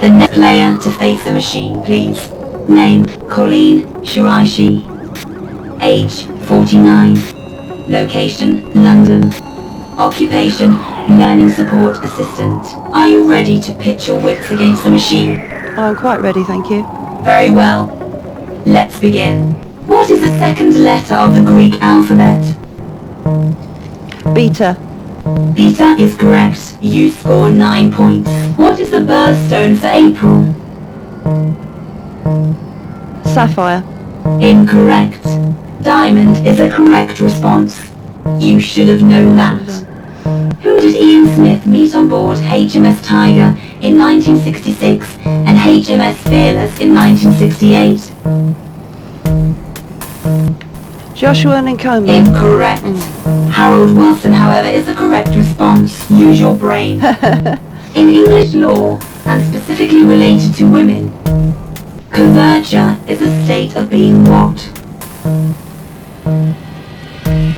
The next player to face the machine, please. Name, Colleen Shiraishi. Age, 49. Location, London. Occupation, learning support assistant. Are you ready to pitch your wits against the machine? I'm quite ready, thank you. Very well. Let's begin. What is the second letter of the Greek alphabet? Beta. Beta is correct. You score 9 points. What is the birthstone for April? Sapphire. Incorrect. Diamond is a correct response. You should have known that. Who did Ian Smith meet on board HMS Tiger in 1966 and HMS Fearless in 1968? Joshua Nkomo. Incorrect. Harold Wilson, however, is the correct response. Use your brain. In English law, and specifically related to women, converture is a state of being what?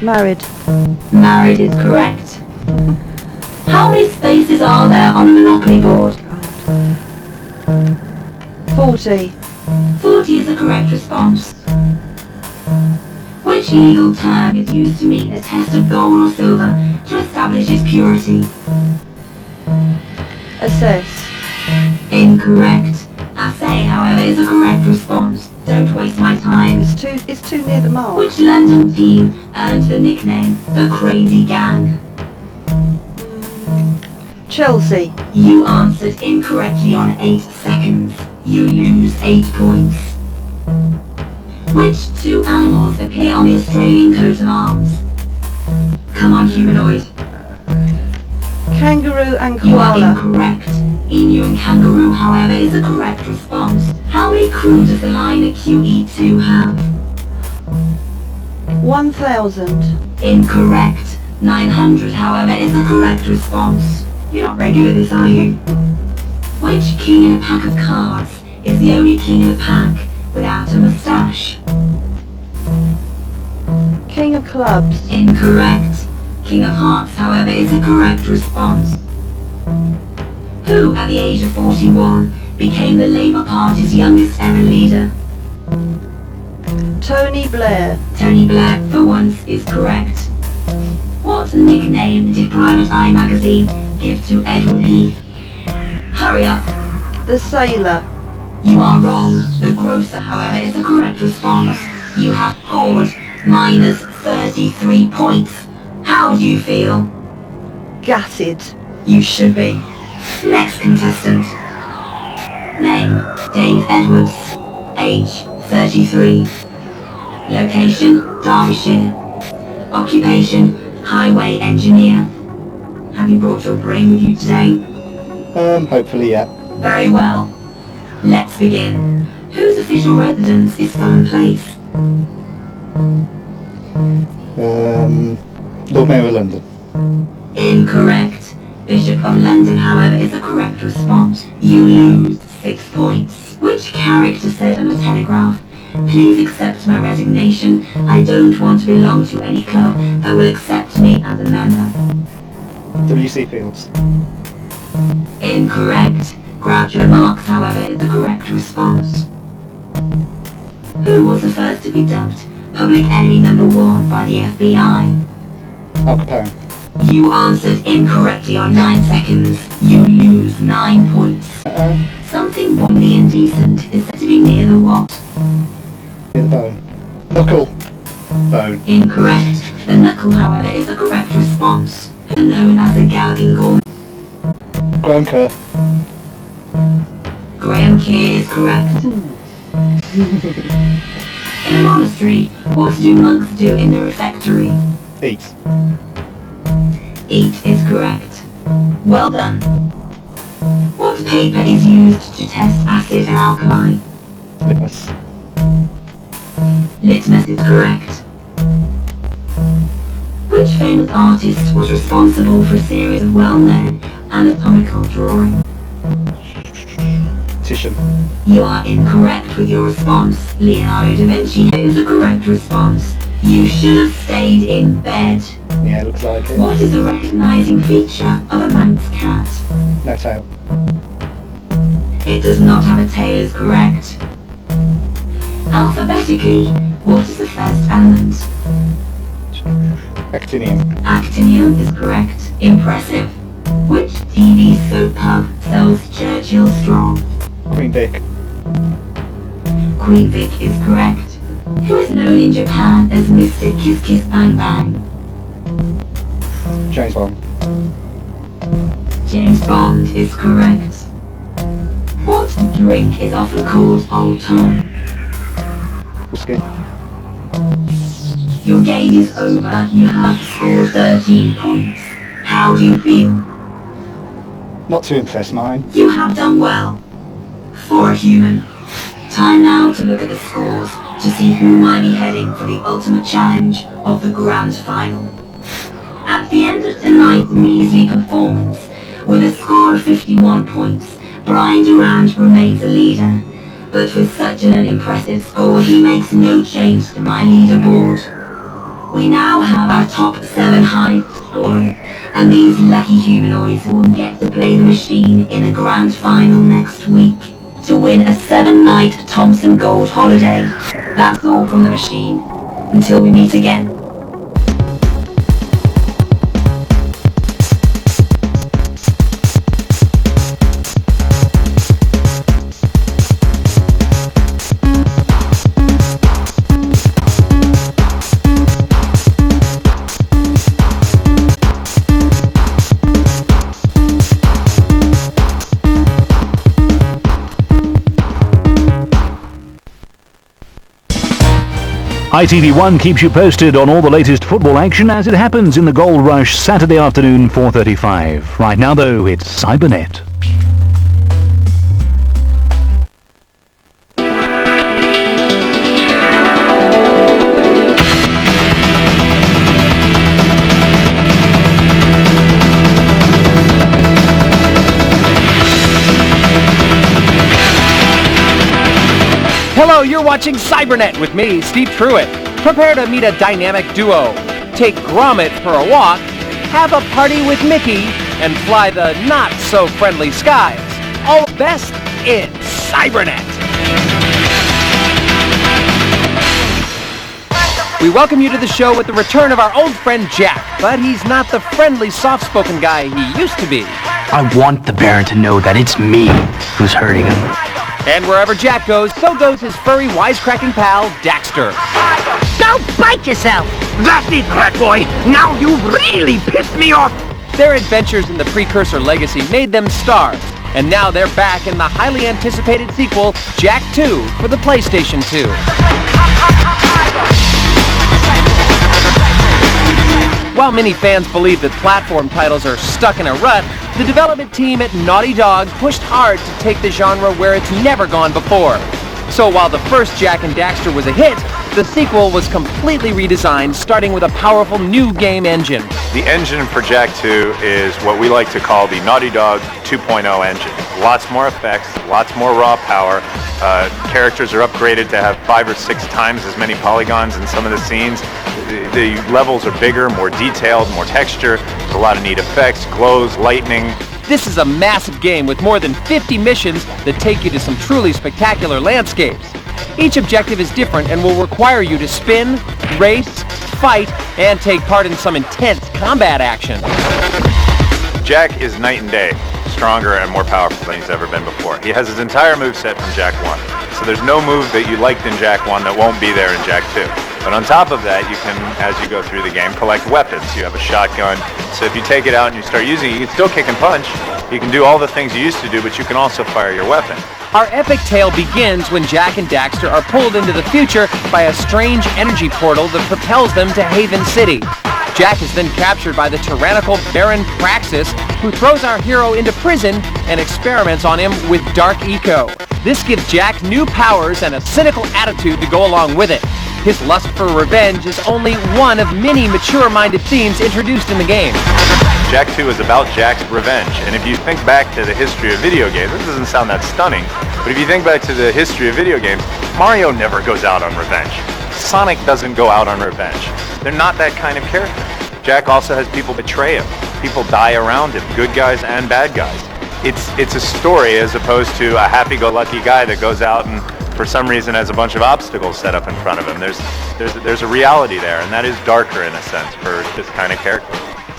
Married. Married is correct. How many spaces are there on a Monopoly board? 40. 40 is the correct response. Which legal term is used to mean a test of gold or silver to establish its purity? Assess. Incorrect. Assay, however, is the correct response. Don't waste my time. It's too near the mark. Which London team earned the nickname the Crazy Gang? Chelsea. You answered incorrectly on 8 seconds. You lose 8 points. Which two animals appear on the Australian coat of arms? Come on, humanoid. Kangaroo and You are koala. incorrect. Emu and kangaroo, however, is the correct response. How many crew does the liner QE2 have? 1,000. Incorrect. 900, however, is the correct response. You're not regular this, are you? Which king in a pack of cards is the only king in a pack without a moustache? King of clubs. Incorrect. King of hearts, however, is the correct response. Who, at the age of 41, became the Labour Party's youngest ever leader? Tony Blair. Tony Blair, for once, is correct. What nickname did Private Eye magazine give to Edward Heath? Hurry up. The Sailor. You are wrong. The grocer, however, is the correct response. You have scored minus 33 points. How do you feel? Gutted. You should be. Next contestant. Name, Dave Edwards. Age, 33. Location, Derbyshire. Occupation, highway engineer. Have you brought your brain with you today? Hopefully, yeah. Very well. Let's begin. Whose official residence is Fulham Place? Lord Mayor of London. Incorrect. Bishop of London, however, is the correct response. You lose 6 points. Which character said on a telegraph, "Please accept my resignation. I don't want to belong to any club that will accept me as a member"? W.C. Fields. Incorrect. Groucho Marx, however, is the correct response. Who was the first to be dubbed Public Enemy number 1 by the FBI? Al Capone. You answered incorrectly on 9 seconds. You lose 9 points. Something wobbly and decent is said to be near the what? Near the bone. Knuckle. Bone. Incorrect. The knuckle, however, is the correct response. Known as a Gallagher Gorman. Graham Kerr. Graham Keir is correct. In a monastery, what do monks do in the refectory? Eat. Eat is correct. Well done. What paper is used to test acid and alkali? Litmus. Litmus is correct. Which famous artist was responsible for a series of well-known anatomical drawings? Titian. You are incorrect with your response. Leonardo da Vinci is the correct response. You should have stayed in bed. Yeah, looks like it. What is a recognizing feature of a Manx cat? No tail. It does not have a tail is correct. Alphabetically, what is the first element? Actinium. Actinium is correct. Impressive. Which TV soap pub sells Churchill Strong? Queen Dick. Queen Vic is correct. Who is known in Japan as Mr. Kiss Kiss Bang Bang? James Bond. James Bond is correct. What drink is often called Old Tom? Whiskey. Your game is over. You have scored 13 points. How do you feel? Not too impressed, mine. You have done well. For a human. Time now to look at the scores to see who might be heading for the ultimate challenge of the grand final. At the end of tonight's measly performance, with a score of 51 points, Brian Durant remains the leader. But with such an impressive score, he makes no change to my leaderboard. We now have our top 7 highest scorers, and these lucky humanoids will get to play the machine in a grand final next week to win a 7-night Thompson Gold holiday. That's all from the machine. Until we meet again. ITV1 keeps you posted on all the latest football action as it happens in the Gold Rush Saturday afternoon 4:35. Right now though, it's Cybernet. Hello, you're watching Cybernet with me, Steve Truitt. Prepare to meet a dynamic duo. Take Gromit for a walk, have a party with Mickey, and fly the not-so-friendly skies. All best in Cybernet. We welcome you to the show with the return of our old friend Jack, but he's not the friendly, soft-spoken guy he used to be. I want the Baron to know that it's me who's hurting him. And wherever Jack goes, so goes his furry, wisecracking pal, Daxter. Don't bite yourself! That's it, rat boy! Now you've really pissed me off! Their adventures in the Precursor Legacy made them stars, and now they're back in the highly anticipated sequel, Jack 2, for the PlayStation 2. While many fans believe that platform titles are stuck in a rut, the development team at Naughty Dog pushed hard to take the genre where it's never gone before. So while the first Jack and Daxter was a hit, the sequel was completely redesigned, starting with a powerful new game engine. The engine for Jack 2 is what we like to call the Naughty Dog 2.0 engine. Lots more effects, lots more raw power. Characters are upgraded to have 5 or 6 times as many polygons in some of the scenes. The levels are bigger, more detailed, more texture. There's a lot of neat effects, glows, lightning. This is a massive game with more than 50 missions that take you to some truly spectacular landscapes. Each objective is different and will require you to spin, race, fight, and take part in some intense combat action. Jack is night and day, stronger and more powerful than he's ever been before. He has his entire moveset from Jack 1. So there's no move that you liked in Jack 1 that won't be there in Jack 2. But on top of that, you can, as you go through the game, collect weapons. You have a shotgun, so if you take it out and you start using it, you can still kick and punch. You can do all the things you used to do, but you can also fire your weapon. Our epic tale begins when Jack and Daxter are pulled into the future by a strange energy portal that propels them to Haven City. Jack is then captured by the tyrannical Baron Praxis, who throws our hero into prison and experiments on him with Dark Eco. This gives Jack new powers and a cynical attitude to go along with it. His lust for revenge is only one of many mature-minded themes introduced in the game. Jack 2 is about Jack's revenge, and if you think back to the history of video games, this doesn't sound that stunning, but if you think back to the history of video games, Mario never goes out on revenge. Sonic doesn't go out on revenge. They're not that kind of character. Jack also has people betray him. People die around him, good guys and bad guys. it's a story as opposed to a happy-go-lucky guy that goes out and for some reason has a bunch of obstacles set up in front of him. There's a reality there, and that is darker in a sense for this kind of character.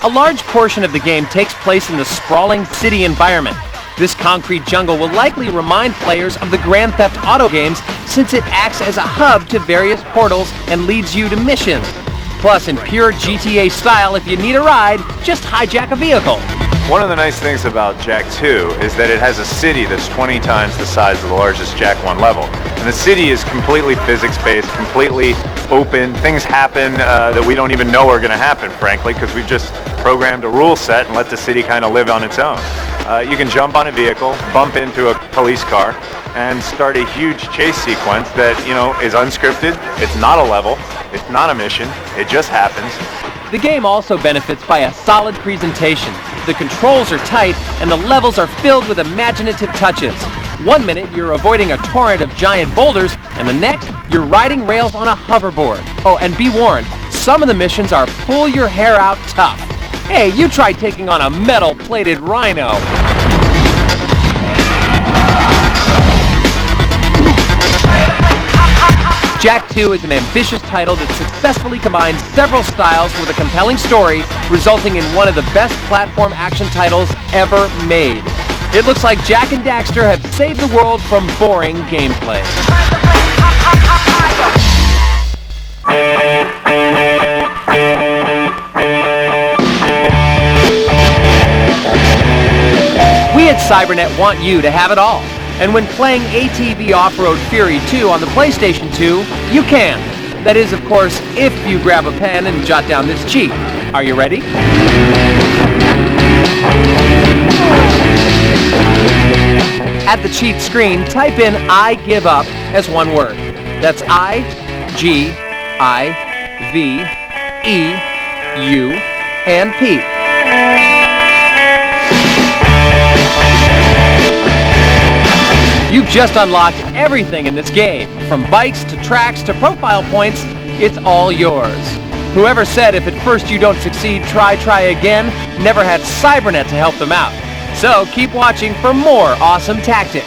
A large portion of the game takes place in the sprawling city environment. This concrete jungle will likely remind players of the Grand Theft Auto games since it acts as a hub to various portals and leads you to missions. Plus, in pure GTA style, if you need a ride, just hijack a vehicle. One of the nice things about Jak 2 is that it has a city that's 20 times the size of the largest Jak 1 level. And the city is completely physics-based, completely open. Things happen that we don't even know are going to happen, frankly, because we've just programmed a rule set and let the city kind of live on its own. You can jump on a vehicle, bump into a police car, and start a huge chase sequence that, is unscripted. It's not a level. It's not a mission. It just happens. The game also benefits by a solid presentation. The controls are tight, and the levels are filled with imaginative touches. 1 minute, you're avoiding a torrent of giant boulders, and the next, you're riding rails on a hoverboard. Oh, and be warned, some of the missions are pull your hair out tough. Hey, you try taking on a metal-plated rhino. Jak 2 is an ambitious title that successfully combines several styles with a compelling story, resulting in one of the best platform action titles ever made. It looks like Jak and Daxter have saved the world from boring gameplay. We at Cybernet want you to have it all. And when playing ATV Offroad Fury 2 on the PlayStation 2, you can. That is, of course, if you grab a pen and jot down this cheat. Are you ready? At the cheat screen, type in I give up as one word. That's I-G-I-V-E-U and P. You've just unlocked everything in this game. From bikes to tracks to profile points, it's all yours. Whoever said if at first you don't succeed, try again, never had Cybernet to help them out. So keep watching for more awesome tactics.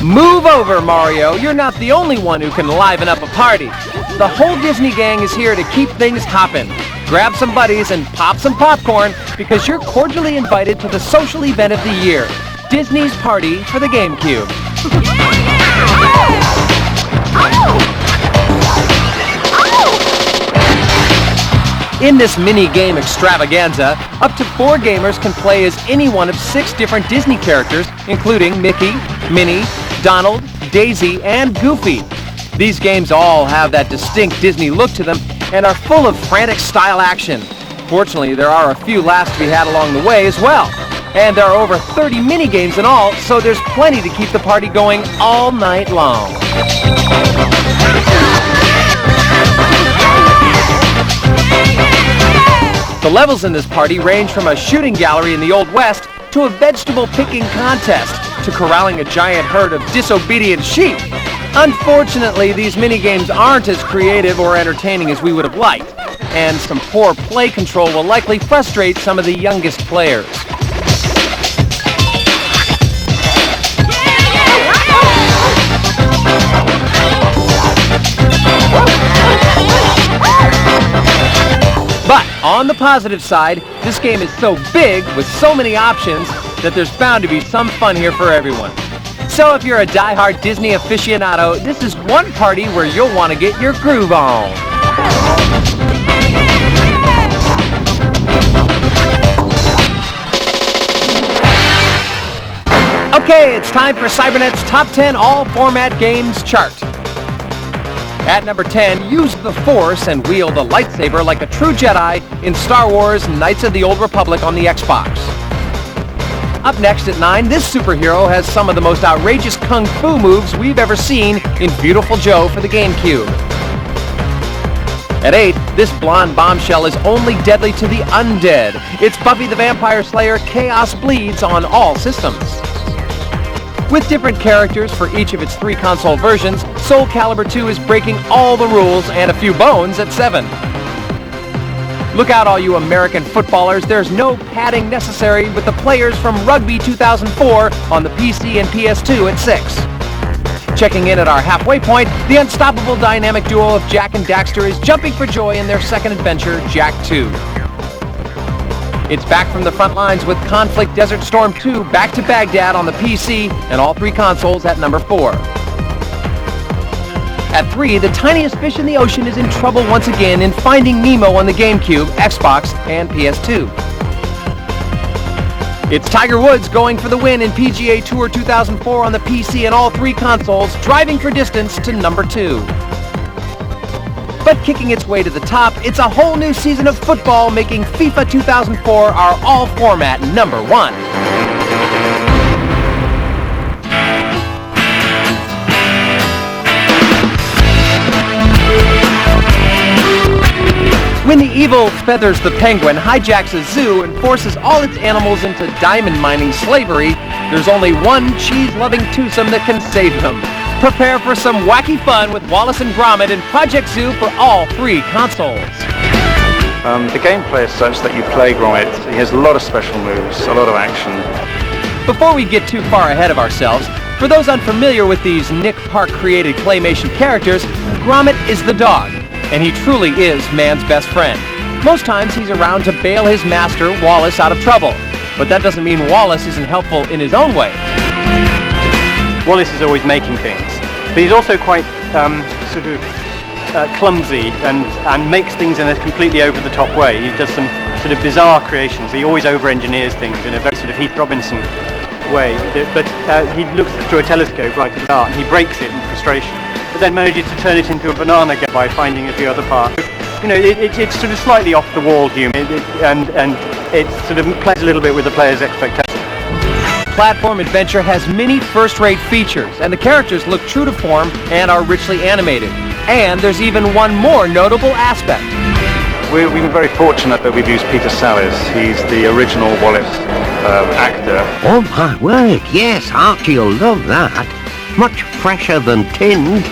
Move over, Mario. You're not the only one who can liven up a party. The whole Disney gang is here to keep things hopping. Grab some buddies and pop some popcorn because you're cordially invited to the social event of the year, Disney's Party for the GameCube. In this mini-game extravaganza, up to 4 gamers can play as any one of 6 different Disney characters, including Mickey, Minnie, Donald, Daisy, and Goofy. These games all have that distinct Disney look to them and are full of frantic style action. Fortunately, there are a few laughs to be had along the way as well. And there are over 30 mini-games in all, so there's plenty to keep the party going all night long. The levels in this party range from a shooting gallery in the Old West to a vegetable picking contest to corralling a giant herd of disobedient sheep. Unfortunately, these minigames aren't as creative or entertaining as we would have liked, and some poor play control will likely frustrate some of the youngest players. But on the positive side, this game is so big with so many options that there's bound to be some fun here for everyone. So if you're a die-hard Disney aficionado, this is one party where you'll want to get your groove on. Okay, it's time for Cybernet's Top 10 All-Format Games chart. At number 10, use the Force and wield a lightsaber like a true Jedi in Star Wars Knights of the Old Republic on the Xbox. Up next at 9, this superhero has some of the most outrageous kung fu moves we've ever seen in Beautiful Joe for the GameCube. At 8, this blonde bombshell is only deadly to the undead. It's Buffy the Vampire Slayer Chaos Bleeds on all systems. With different characters for each of its 3 console versions, Soul Calibur 2 is breaking all the rules and a few bones at 7. Look out, all you American footballers, there's no padding necessary with the players from Rugby 2004 on the PC and PS2 at 6. Checking in at our halfway point, the unstoppable dynamic duo of Jak and Daxter is jumping for joy in their second adventure, Jak 2. It's back from the front lines with Conflict Desert Storm 2 Back to Baghdad on the PC and all 3 consoles at number 4. At 3, the tiniest fish in the ocean is in trouble once again in Finding Nemo on the GameCube, Xbox, and PS2. It's Tiger Woods going for the win in PGA Tour 2004 on the PC and all 3 consoles, driving for distance to number 2. But kicking its way to the top, it's a whole new season of football, making FIFA 2004 our all-format number 1. When the evil Feathers the Penguin hijacks a zoo and forces all its animals into diamond mining slavery, there's only one cheese-loving twosome that can save them. Prepare for some wacky fun with Wallace and Gromit and Project Zoo for all 3 consoles. The gameplay is such that you play Gromit. He has a lot of special moves, a lot of action. Before we get too far ahead of ourselves, for those unfamiliar with these Nick Park-created claymation characters, Gromit is the dog, and he truly is man's best friend. Most times he's around to bail his master, Wallace, out of trouble, but that doesn't mean Wallace isn't helpful in his own way. Wallace is always making things, but he's also quite clumsy and makes things in a completely over-the-top way. He does some sort of bizarre creations. He always over-engineers things in a very sort of Heath Robinson way, but he looks through a telescope right at the start and he breaks it in frustration, but then manages to turn it into a banana game by finding a few other parts. You know, it's sort of slightly off-the-wall humour, and it sort of plays a little bit with the player's expectations. Platform Adventure has many first-rate features, and the characters look true to form and are richly animated. And there's even one more notable aspect. We've been very fortunate that we've used Peter Sallis. He's the original Wallace actor. Oh my word, yes, Archie'll love that. Much fresher than tinned.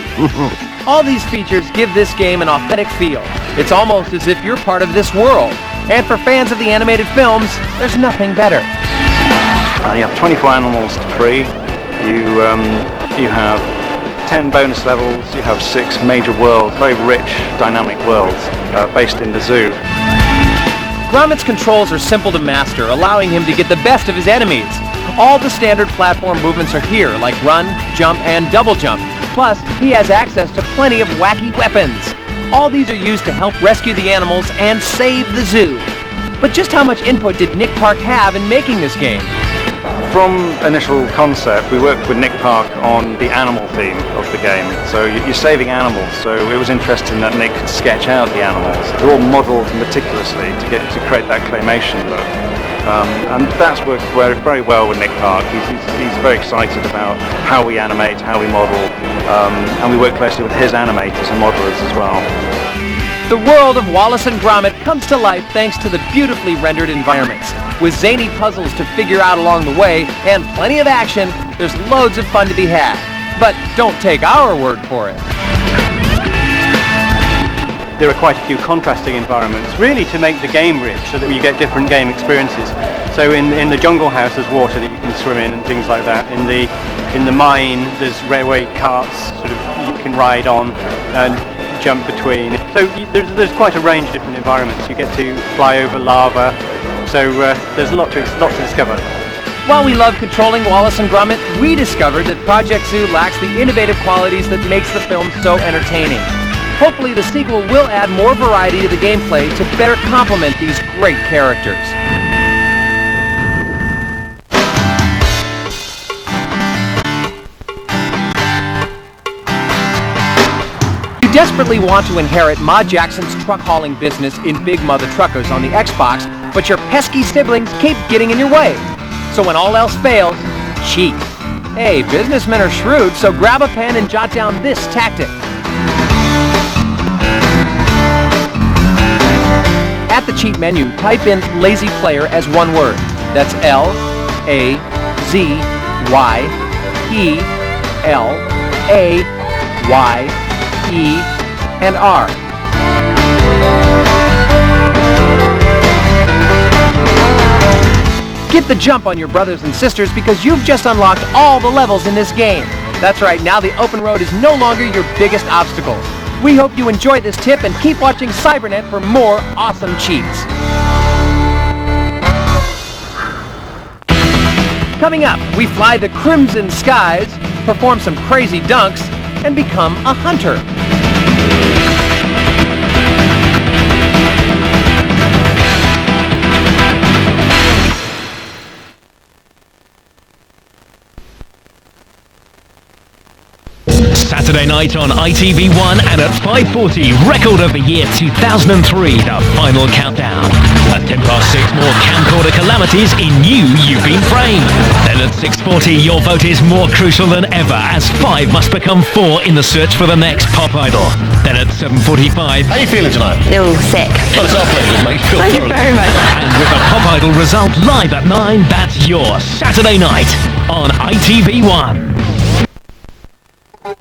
All these features give this game an authentic feel. It's almost as if you're part of this world. And for fans of the animated films, there's nothing better. You have 24 animals to free. You have 10 bonus levels. You have 6 major worlds, very rich, dynamic worlds based in the zoo. Gromit's controls are simple to master, allowing him to get the best of his enemies. All the standard platform movements are here, like run, jump, and double jump. Plus, he has access to plenty of wacky weapons. All these are used to help rescue the animals and save the zoo. But just how much input did Nick Park have in making this game? From initial concept, we worked with Nick Park on the animal theme of the game. So you're saving animals, so it was interesting that Nick could sketch out the animals. They're all modelled meticulously to create that claymation look. And that's worked very well with Nick Park. He's very excited about how we animate, how we model, and we work closely with his animators and modelers as well. The world of Wallace and Gromit comes to life thanks to the beautifully rendered environments. With zany puzzles to figure out along the way and plenty of action, there's loads of fun to be had. But don't take our word for it. There are quite a few contrasting environments, really to make the game rich, so that you get different game experiences. So in the jungle house there's water that you can swim in and things like that. In the mine there's railway carts sort of you can ride on and jump between. So there's quite a range of different environments. You get to fly over lava, so there's a lot to discover. While we love controlling Wallace and Gromit, we discovered that Project Zoo lacks the innovative qualities that makes the film so entertaining. Hopefully the sequel will add more variety to the gameplay to better complement these great characters. You desperately want to inherit Ma Jackson's truck hauling business in Big Mother Truckers on the Xbox, but your pesky siblings keep getting in your way. So when all else fails, cheat. Hey, businessmen are shrewd, so grab a pen and jot down this tactic. At the cheat menu, type in Lazy Player as one word. That's L-A-Z-Y P, L, A, Y, E, and R. Get the jump on your brothers and sisters because you've just unlocked all the levels in this game. That's right, now the open road is no longer your biggest obstacle. We hope you enjoyed this tip and keep watching Cybernet for more awesome cheats. Coming up, we fly the crimson skies, perform some crazy dunks, and become a hunter. Saturday night on ITV1 and at 5:40, record of the year 2003, the final countdown. At 6:10, more camcorder calamities in You've Been Framed. Then at 6:40, your vote is more crucial than ever as 5 must become 4 in the search for the next pop idol. Then at 7:45... How are you feeling tonight? Still sick. Well, it's our pleasure, mate. Thank you very much. And with the pop idol result live at 9, that's your Saturday night on ITV1.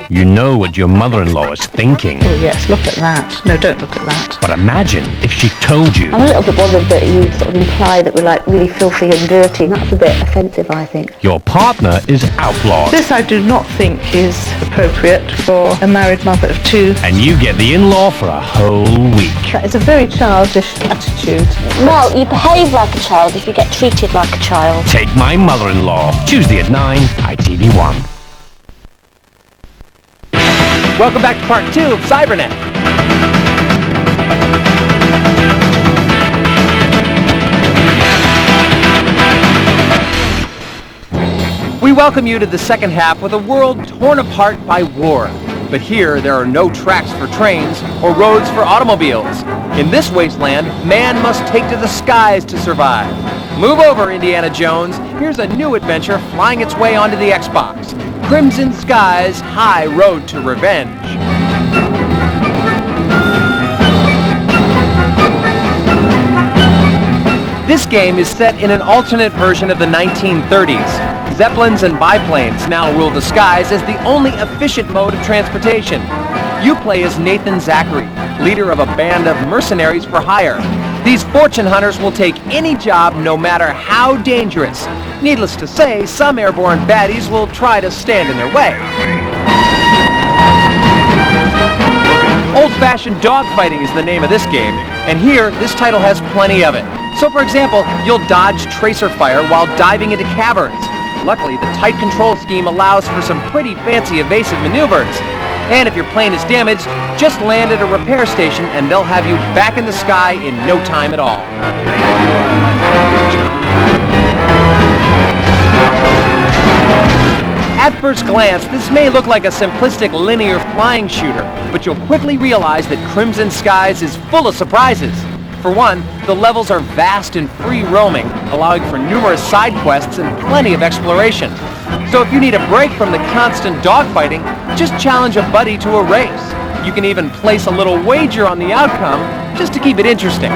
You know what your mother-in-law is thinking. Oh yes, look at that. No, don't look at that. But imagine if she told you. I'm a little bit bothered that you sort of imply that we're like really filthy and dirty. That's a bit offensive, I think. Your partner is outlawed. This I do not think is appropriate for a married mother of 2. And you get the in-law for a whole week. That is a very childish attitude. Well, you behave like a child if you get treated like a child. Take My Mother-in-Law. Tuesday at 9, ITV1. Welcome back to part 2 of Cybernet. We welcome you to the second half with a world torn apart by war. But here, there are no tracks for trains or roads for automobiles. In this wasteland, man must take to the skies to survive. Move over, Indiana Jones. Here's a new adventure flying its way onto the Xbox. Crimson Skies, High Road to Revenge. This game is set in an alternate version of the 1930s. Zeppelins and biplanes now rule the skies as the only efficient mode of transportation. You play as Nathan Zachary, leader of a band of mercenaries for hire. These fortune hunters will take any job no matter how dangerous. Needless to say, some airborne baddies will try to stand in their way. Old-fashioned dogfighting is the name of this game, and here, this title has plenty of it. So for example, you'll dodge tracer fire while diving into caverns. Luckily, the tight control scheme allows for some pretty fancy evasive maneuvers. And if your plane is damaged, just land at a repair station and they'll have you back in the sky in no time at all. At first glance, this may look like a simplistic linear flying shooter, but you'll quickly realize that Crimson Skies is full of surprises. For one, the levels are vast and free roaming, allowing for numerous side quests and plenty of exploration. So if you need a break from the constant dogfighting, just challenge a buddy to a race. You can even place a little wager on the outcome, just to keep it interesting.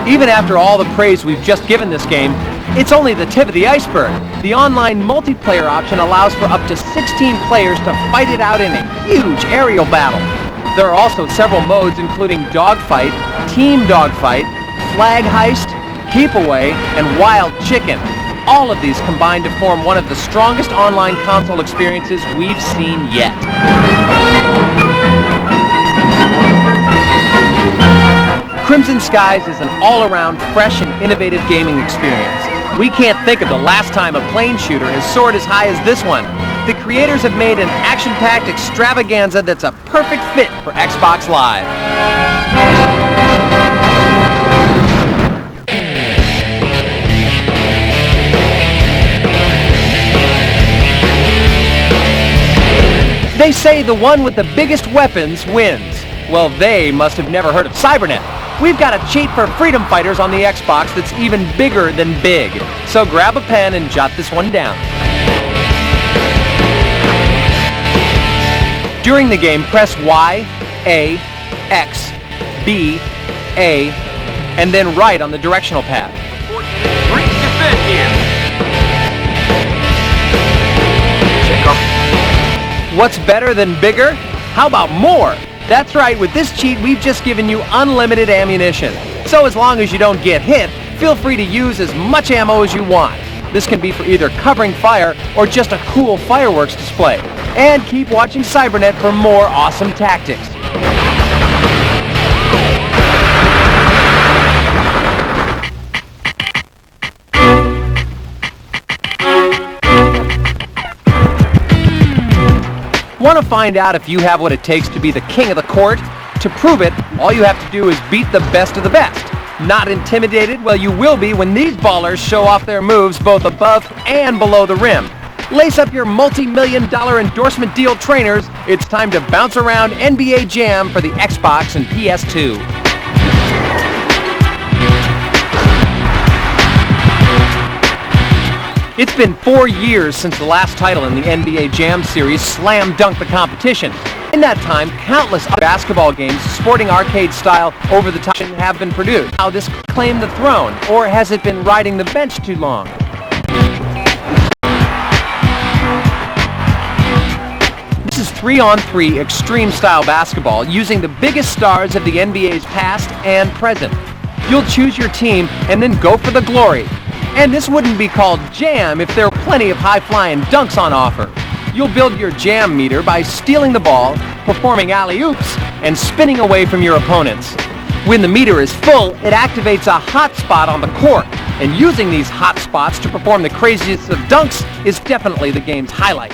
Even after all the praise we've just given this game, it's only the tip of the iceberg. The online multiplayer option allows for up to 16 players to fight it out in a huge aerial battle. There are also several modes including dogfight, team dogfight, flag heist, keep away, and wild chicken. All of these combine to form one of the strongest online console experiences we've seen yet. Crimson Skies is an all-around fresh and innovative gaming experience. We can't think of the last time a plane shooter has soared as high as this one. The creators have made an action-packed extravaganza that's a perfect fit for Xbox Live. They say the one with the biggest weapons wins. Well, they must have never heard of Cybernet. We've got a cheat for freedom fighters on the Xbox that's even bigger than big. So grab a pen and jot this one down. During the game, press Y, A, X, B, A, and then right on the directional pad. Brings defend here. What's better than bigger? How about more? That's right, with this cheat, we've just given you unlimited ammunition. So as long as you don't get hit, feel free to use as much ammo as you want. This can be for either covering fire or just a cool fireworks display. And keep watching Cybernet for more awesome tactics. Want to find out if you have what it takes to be the king of the court? To prove it, all you have to do is beat the best of the best. Not intimidated? Well, you will be when these ballers show off their moves both above and below the rim. Lace up your multi-million-dollar endorsement deal trainers. It's time to bounce around NBA Jam for the Xbox and PS2. It's been 4 years since the last title in the NBA Jam series slam dunked the competition. In that time, countless other basketball games sporting arcade-style over-the-top have been produced. Now this claim the throne, or has it been riding the bench too long? This is 3-on-3 extreme-style basketball using the biggest stars of the NBA's past and present. You'll choose your team and then go for the glory. And this wouldn't be called jam if there were plenty of high-flying dunks on offer. You'll build your jam meter by stealing the ball, performing alley-oops, and spinning away from your opponents. When the meter is full, it activates a hot spot on the court, and using these hot spots to perform the craziest of dunks is definitely the game's highlight.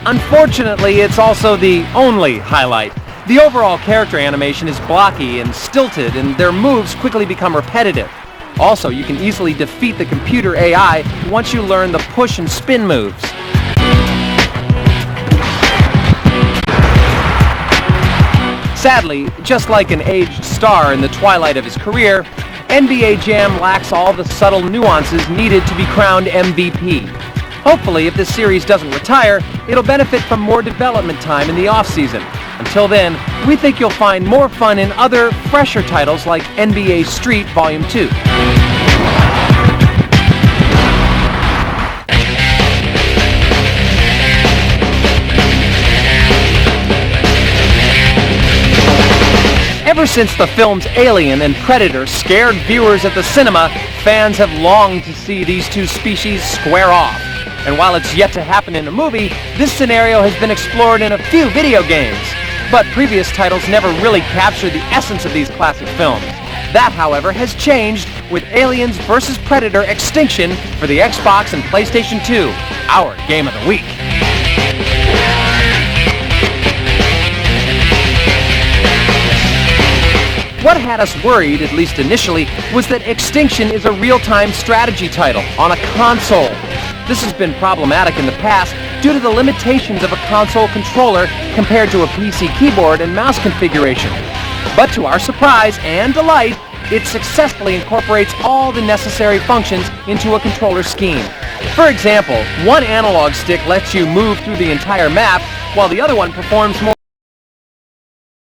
Unfortunately, it's also the only highlight. The overall character animation is blocky and stilted, and their moves quickly become repetitive. Also, you can easily defeat the computer AI once you learn the push and spin moves. Sadly, just like an aged star in the twilight of his career, NBA Jam lacks all the subtle nuances needed to be crowned MVP. Hopefully, if this series doesn't retire, it'll benefit from more development time in the off-season. Until then, we think you'll find more fun in other, fresher titles like NBA Street Volume 2. Ever since the films Alien and Predator scared viewers at the cinema, fans have longed to see these two species square off. And while it's yet to happen in a movie, this scenario has been explored in a few video games. But previous titles never really captured the essence of these classic films. That, however, has changed with Aliens vs. Predator Extinction for the Xbox and PlayStation 2, our game of the week. What had us worried, at least initially, was that Extinction is a real-time strategy title on a console. This has been problematic in the past due to the limitations of a console controller compared to a PC keyboard and mouse configuration. But to our surprise and delight, it successfully incorporates all the necessary functions into a controller scheme. For example, one analog stick lets you move through the entire map, while the other one performs more